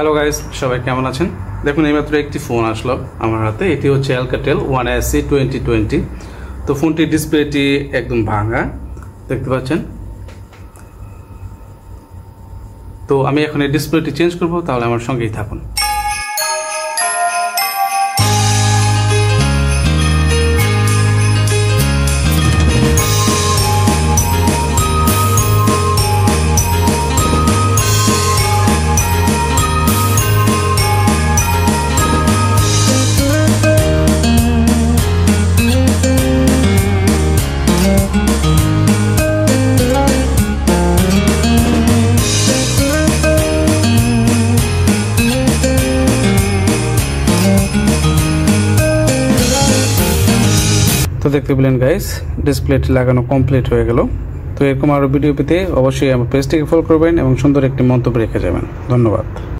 Hello guys, সবাই কেমন আছেন? দেখুন, এইমাত্র একটি ফোন আসলো আমার হাতে। এটি হচ্ছে Alcatel One SE 2020। তো ফোনটির ডিসপ্লেটি একদম ভাঙা, দেখতে পাচ্ছেন। তো আমি এখন এই ডিসপ্লেটি চেঞ্জ করব, তাহলে আমার সঙ্গেই থাকুন। তো দেখতে পেলেন গাইস, ডিসপ্লেটি লাগানো কমপ্লিট হয়ে গেল। তো এরকম আরও ভিডিও পেতে অবশ্যই আমার পেজটিকে ফলো করবেন এবং সুন্দর একটি মন্তব্য রেখে যাবেন। ধন্যবাদ।